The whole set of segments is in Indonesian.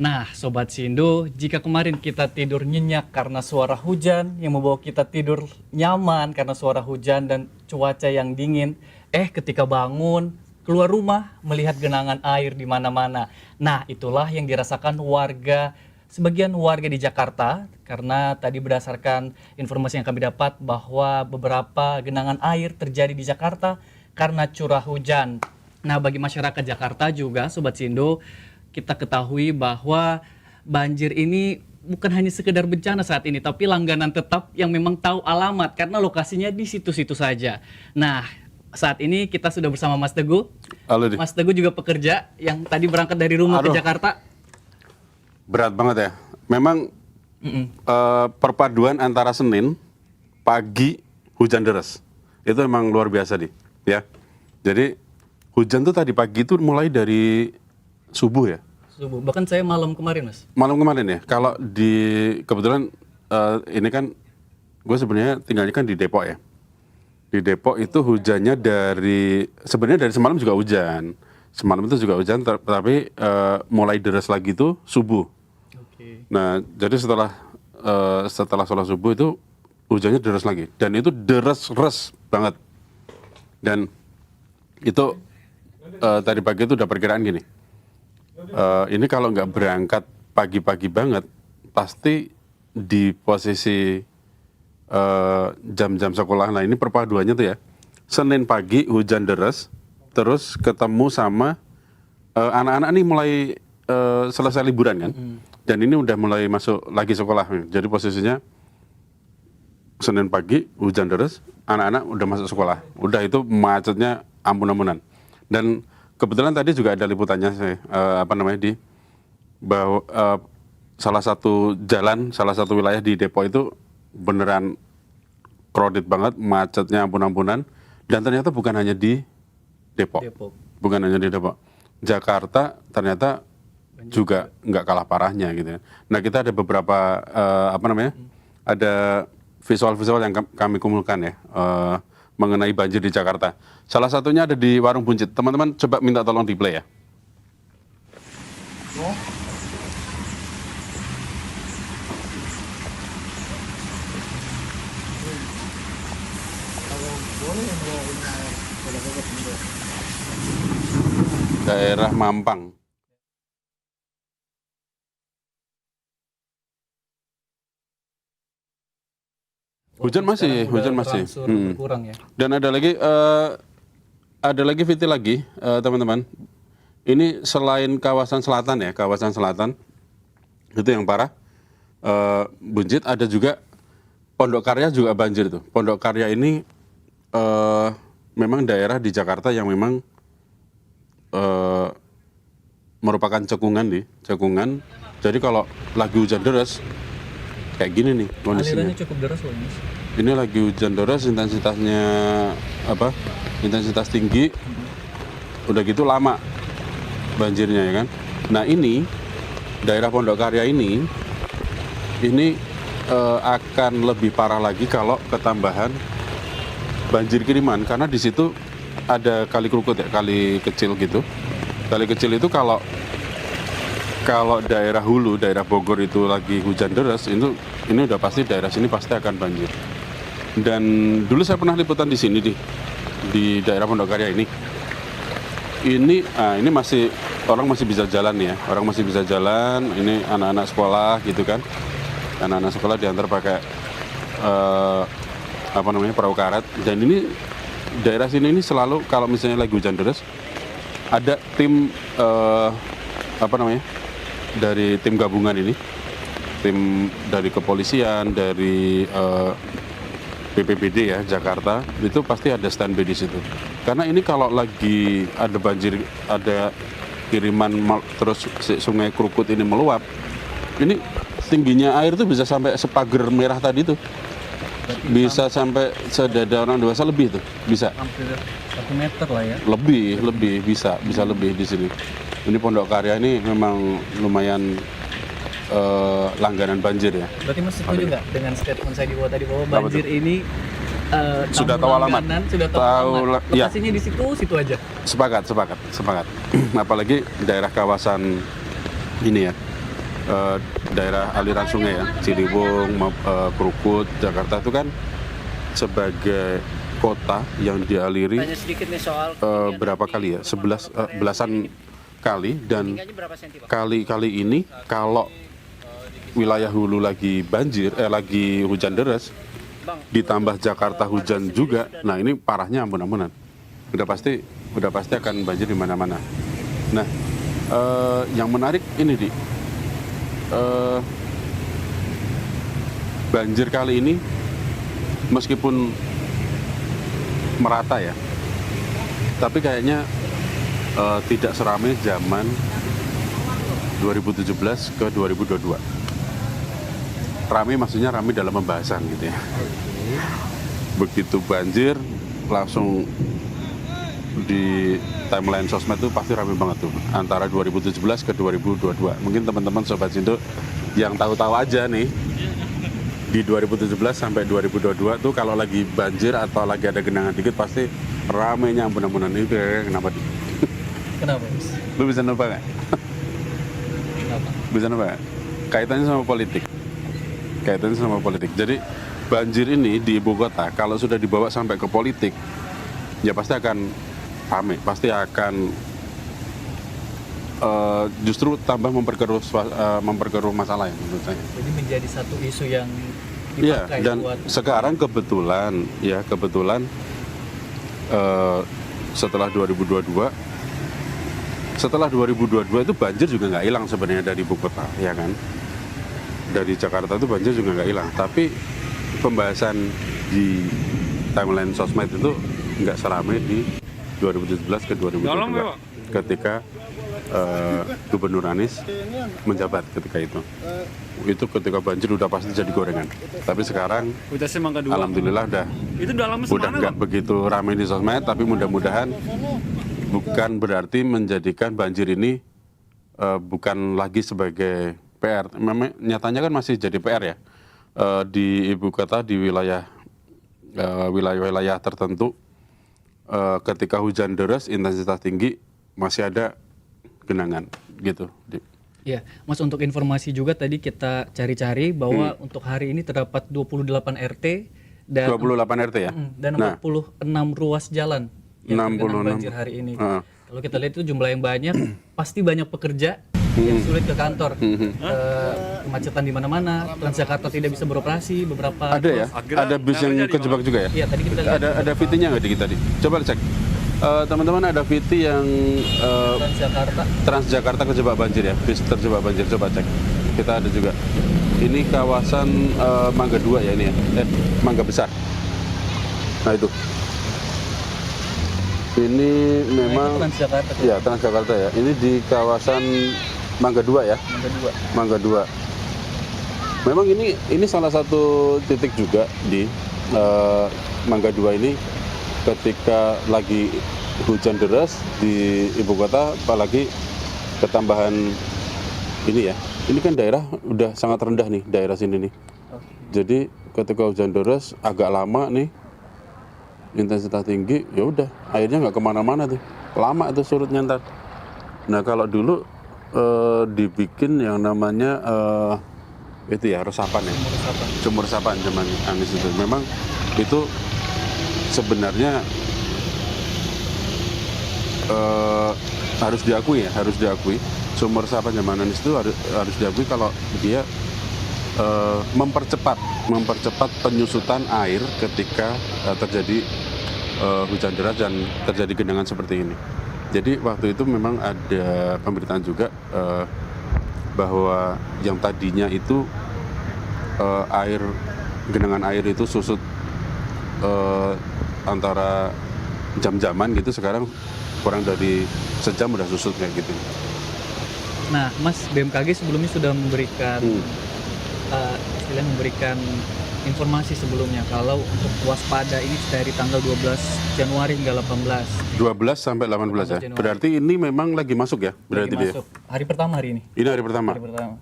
Nah, Sobat Sindo, jika kemarin kita tidur nyenyak karena suara hujan yang membawa kita tidur nyaman karena suara hujan dan cuaca yang dingin, ketika bangun, keluar rumah melihat genangan air di mana-mana. Nah, itulah yang dirasakan sebagian warga di Jakarta, karena tadi berdasarkan informasi yang kami dapat bahwa beberapa genangan air terjadi di Jakarta karena curah hujan. Nah, bagi masyarakat Jakarta juga, Sobat Sindo, kita ketahui bahwa banjir ini bukan hanya sekedar bencana saat ini, tapi langganan tetap yang memang tahu alamat karena lokasinya di situ-situ saja. Nah, saat ini kita sudah bersama Mas Teguh. Halo, Di. Mas Teguh juga pekerja yang tadi berangkat dari rumah ke Jakarta. Berat banget ya. Memang perpaduan antara Senin pagi hujan deras itu memang luar biasa, Di. Ya. Jadi hujan tuh tadi pagi itu mulai dari subuh ya. Subuh. Bahkan saya malam kemarin, Mas. Malam kemarin ya. Kalau kebetulan ini kan gue sebenarnya tinggalnya kan di Depok ya. Di Depok itu hujannya sebenarnya dari semalam juga hujan. Semalam itu juga hujan, tapi mulai deras lagi itu subuh. Oke. Nah, jadi setelah sholat subuh itu hujannya deras lagi. Dan itu deras banget. Dan itu tadi pagi itu udah perkiraan gini. Ini kalau nggak berangkat pagi-pagi banget, pasti di posisi jam-jam sekolah. Nah, ini perpaduannya tuh ya. Senin pagi hujan deras, terus ketemu sama anak-anak nih mulai selesai liburan kan. Dan ini udah mulai masuk lagi sekolah. Jadi posisinya Senin pagi hujan deras, anak-anak udah masuk sekolah. Udah itu macetnya ampun-ampunan. Dan kebetulan tadi juga ada liputannya bahwa salah satu wilayah di Depok itu beneran crowded banget, macetnya ampun-ampunan, dan ternyata bukan hanya di Depok. Bukan hanya di Depok. Jakarta ternyata juga nggak kalah parahnya gitu ya. Nah, kita ada beberapa ada visual-visual yang kami kumpulkan ya mengenai banjir di Jakarta. Salah satunya ada di Warung Buncit. Teman-teman coba minta tolong di play ya. Daerah Mampang. Hujan masih. Berkurang ya. Dan ada lagi VT lagi, teman-teman. Ini selain kawasan selatan itu yang parah. Buncit, ada juga Pondok Karya juga banjir tuh. Pondok Karya ini memang daerah di Jakarta yang memang merupakan cekungan. Jadi kalau lagi hujan deras kayak gini nih kondisinya. Alirannya cukup deras loh, Mas. Ini lagi hujan deras, intensitas tinggi, udah gitu lama banjirnya ya kan. Nah, ini daerah Pondok Karya ini akan lebih parah lagi kalau ketambahan banjir kiriman, karena di situ ada kali Krukut ya, kali kecil gitu. Kali kecil itu kalau daerah hulu, daerah Bogor itu lagi hujan deras, ini udah pasti daerah sini pasti akan banjir. Dan dulu saya pernah liputan di sini di daerah Pondok Karya ini. Ini orang masih bisa jalan ya, Ini anak-anak sekolah gitu kan. Anak-anak sekolah diantar pakai perahu karet. Dan ini daerah sini ini selalu kalau misalnya lagi hujan deras ada tim dari tim gabungan ini, tim dari kepolisian, dari BPBD ya Jakarta, itu pasti ada standby di situ. Karena ini kalau lagi ada banjir, ada kiriman terus sungai Krukut ini meluap, ini tingginya air tuh bisa sampai sepager merah tadi tuh. Bisa sampai sedada orang dewasa lebih tuh, bisa. Hampir 1 meter lah ya. Lebih bisa lebih di sini. Ini Pondok Karya ini memang lumayan langganan banjir ya. Berarti Mas setuju nggak dengan statement saya di bawah tadi bahwa banjir ini sudah tahu alamat, sudah tahu alamat. Lokasinya di situ aja. Sepakat. Apalagi daerah kawasan ini ya, daerah aliran sungai ya, Ciliwung, Krukut, Jakarta itu kan sebagai kota yang dialiri Tanya sedikit nih soal berapa kali ya, belasan kali, dan ketinggiannya berapa senti, Pak? kali-kali ini kalau wilayah hulu lagi banjir, lagi hujan deras, Bang, ditambah Jakarta hujan juga, nah ini parahnya ampun-ampunan. Udah pasti akan banjir di mana-mana. Nah, yang menarik ini banjir kali ini meskipun merata ya, tapi kayaknya tidak seramai zaman 2017 ke 2022. Rame maksudnya rame dalam pembahasan gitu ya. Begitu banjir langsung di timeline sosmed itu pasti rame banget tuh antara 2017 ke 2022. Mungkin teman-teman Sobat Cindo yang tahu-tahu aja nih, di 2017 sampai 2022 tuh kalau lagi banjir atau lagi ada genangan dikit pasti ramenya ampun-ampunan. Ini kira-kira kenapa? Kenapa, Mas? Lu bisa nebak nggak? Kenapa? Bisa nebak nggak? Kaitannya sama politik. Jadi banjir ini di ibu kota kalau sudah dibawa sampai ke politik, ya pasti akan rame, pasti akan justru tambah memperkeruh masalah ya menurut saya. Jadi menjadi satu isu yang Iya, dipakai dan buat sekarang kebetulan setelah 2022 itu banjir juga nggak hilang sebenarnya dari ibu kota, ya kan? Dari Jakarta itu banjir juga nggak hilang, tapi pembahasan di timeline sosmed itu nggak seramai di 2017 ke 2022 ketika Gubernur Anies menjabat ketika itu ketika banjir udah pasti jadi gorengan. Tapi sekarang alhamdulillah udah nggak begitu ramai di sosmed, tapi mudah-mudahan bukan berarti menjadikan banjir ini bukan lagi sebagai PR. Memang nyatanya kan masih jadi PR ya, di ibu kota, di wilayah tertentu, ketika hujan deras intensitas tinggi masih ada genangan gitu. Ya, Mas, untuk informasi juga tadi kita cari-cari bahwa untuk hari ini terdapat 28 RT dan 28 RT ya. dan 46 ruas jalan yang tergenang banjir hari ini. Kalau kita lihat itu jumlah yang banyak, pasti banyak pekerja yang sulit ke kantor. Kemacetan di mana-mana, Transjakarta tidak bisa beroperasi beberapa. Ada ya? Ada bis yang kejebak juga ya? Iya, tadi kita lihat Ada VT-nya nggak di kita tadi? Coba cek. Teman-teman, ada VT yang Transjakarta kejebak banjir ya, bis terjebak banjir, coba cek. Kita ada juga. Ini kawasan Mangga 2 ya ini ya, Mangga Besar. Nah itu. Ini memang Transjakarta. Ya, Transjakarta ya. Ini di kawasan Mangga 2 ya. Mangga 2. Memang ini salah satu titik juga di Mangga 2 ini ketika lagi hujan deras di ibu kota, apalagi ketambahan ini ya. Ini kan daerah udah sangat rendah nih, daerah sini nih. Jadi ketika hujan deras agak lama nih, intensitas tinggi, ya udah airnya nggak kemana-mana tuh, lama itu surutnya ntar. Nah kalau dulu dibikin yang namanya itu ya resapan ya, sumur resapan zaman Anies itu. Memang itu sebenarnya harus diakui sumur resapan zaman Anies itu harus diakui kalau dia mempercepat penyusutan air ketika terjadi hujan deras dan terjadi genangan seperti ini. Jadi waktu itu memang ada pemberitaan juga bahwa yang tadinya itu genangan air itu susut antara jam-jaman gitu, sekarang kurang dari sejam udah susut kayak gitu. Nah, Mas, BMKG sebelumnya sudah memberikan memberikan informasi sebelumnya kalau untuk waspada ini dari tanggal 12 Januari hingga 18. 12 sampai 18 ya. Januari. Berarti ini memang lagi masuk ya? Berarti Lagi masuk. Hari pertama hari ini. Ini hari pertama.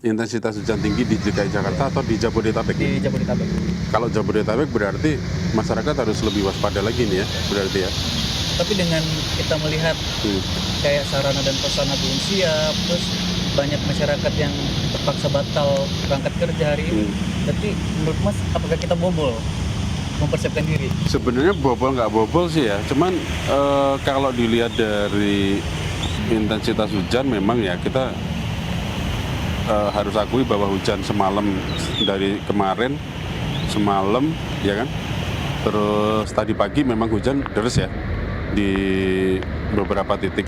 Intensitas hujan tinggi di DKI Jakarta atau di Jabodetabek? Di Jabodetabek. Kalau Jabodetabek berarti masyarakat harus lebih waspada lagi nih ya, berarti ya. Tapi dengan kita melihat kayak sarana dan prasarana belum siap, terus banyak masyarakat yang terpaksa batal berangkat kerja hari ini. Berarti menurut Mas, apakah kita bobol mempersiapkan diri? Sebenarnya bobol nggak bobol sih ya, cuman kalau dilihat dari intensitas hujan memang ya kita harus akui bahwa hujan semalam dari kemarin semalam ya kan, terus tadi pagi memang hujan deras ya di beberapa titik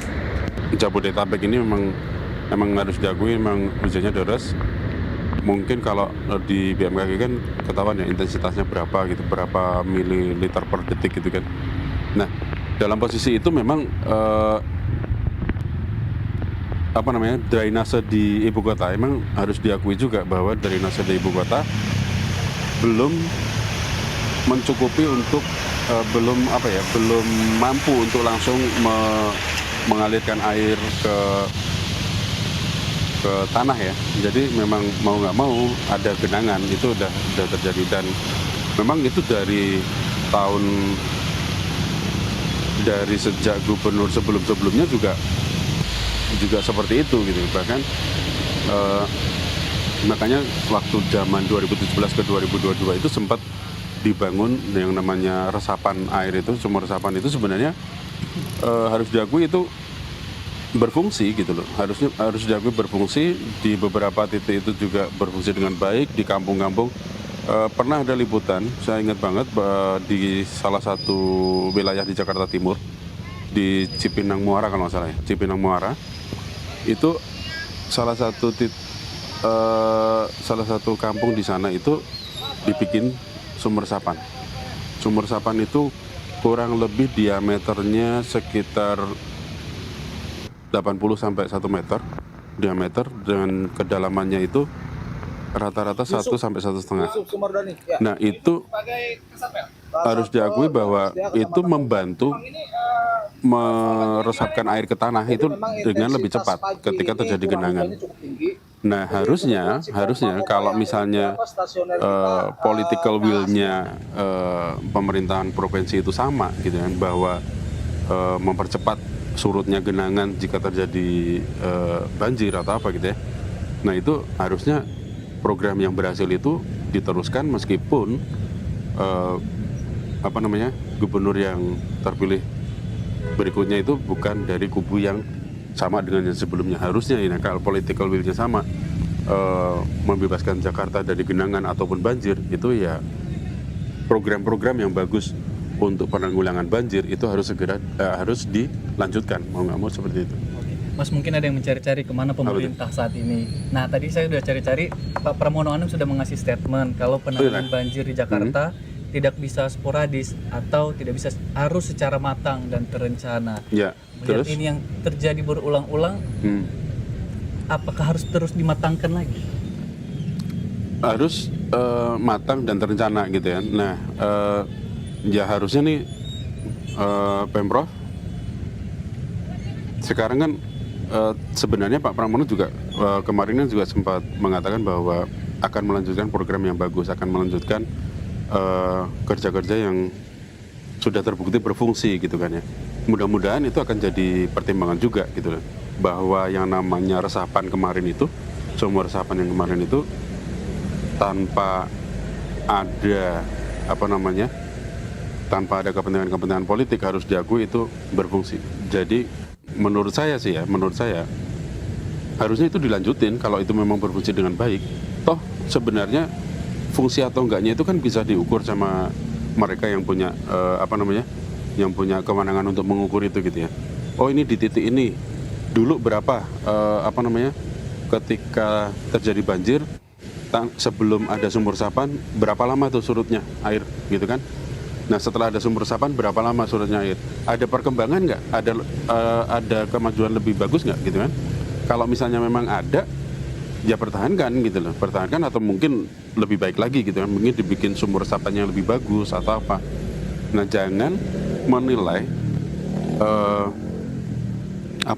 Jabodetabek ini memang harus diakui memang hujannya deras. Mungkin kalau di BMKG kan ketahuan ya intensitasnya berapa gitu, berapa mililiter per detik gitu kan. Nah, dalam posisi itu memang drainase di ibu kota emang harus diakui juga bahwa drainase di ibu kota belum mencukupi untuk belum mampu untuk langsung mengalirkan air ke tanah ya. Jadi memang mau nggak mau ada genangan, itu udah terjadi, dan memang itu dari sejak gubernur sebelumnya juga seperti itu gitu. Bahkan makanya waktu zaman 2017 ke 2022 itu sempat dibangun yang namanya resapan air itu, sumur resapan itu sebenarnya harus diakui itu berfungsi gitu loh. Harus diakui berfungsi di beberapa titik, itu juga berfungsi dengan baik di kampung-kampung. Pernah ada liputan, saya ingat banget di salah satu wilayah di Jakarta Timur, di Cipinang Muara kalau nggak salah ya, Cipinang Muara itu salah satu kampung di sana itu dibikin sumur resapan. Sumur resapan itu kurang lebih diameternya sekitar 80 sampai 1 meter diameter, dan kedalamannya itu rata-rata 1 sampai 1,5. Nah, itu harus diakui bahwa itu membantu meresapkan air ke tanah itu dengan lebih cepat ketika terjadi genangan. Nah, harusnya kalau misalnya political will-nya pemerintahan provinsi itu sama gitu kan, bahwa mempercepat surutnya genangan jika terjadi banjir atau apa gitu ya. Nah, itu harusnya program yang berhasil itu diteruskan meskipun gubernur yang terpilih berikutnya itu bukan dari kubu yang sama dengan yang sebelumnya. Harusnya ini kalau political will-nya sama, membebaskan Jakarta dari genangan ataupun banjir, itu ya program-program yang bagus untuk penanggulangan banjir itu harus segera harus dilanjutkan, mau nggak mau seperti itu. Mas, mungkin ada yang mencari-cari kemana pemerintah saat ini. Nah, tadi saya sudah cari-cari, Pak Pramono Anung sudah mengasih statement kalau penanganan banjir di Jakarta tidak bisa sporadis atau tidak bisa, harus secara matang dan terencana. Ya, Melihat terus ini yang terjadi berulang-ulang, apakah harus terus dimatangkan lagi? Harus matang dan terencana gitu ya. Nah, ya harusnya nih Pemprov sekarang kan sebenarnya Pak Pramono juga kemarin juga sempat mengatakan bahwa akan melanjutkan program yang bagus, akan melanjutkan kerja-kerja yang sudah terbukti berfungsi gitu kan ya. Mudah-mudahan itu akan jadi pertimbangan juga gitu loh, bahwa yang namanya resapan kemarin itu, sumur resapan yang kemarin itu tanpa ada kepentingan politik, harus diakui itu berfungsi. Jadi menurut saya harusnya itu dilanjutin kalau itu memang berfungsi dengan baik. Toh sebenarnya fungsi atau enggaknya itu kan bisa diukur sama mereka yang punya yang punya kewenangan untuk mengukur itu gitu ya. Oh, ini di titik ini dulu berapa ketika terjadi banjir, sebelum ada sumur resapan berapa lama tuh surutnya air gitu kan. Nah, setelah ada sumur resapan berapa lama surutnya air, ada perkembangan nggak, ada kemajuan lebih bagus nggak gitu kan. Kalau misalnya memang ada, ya pertahankan gitu loh, pertahankan atau mungkin lebih baik lagi gitu kan, mungkin dibikin sumur resapannya yang lebih bagus atau apa. Nah, jangan menilai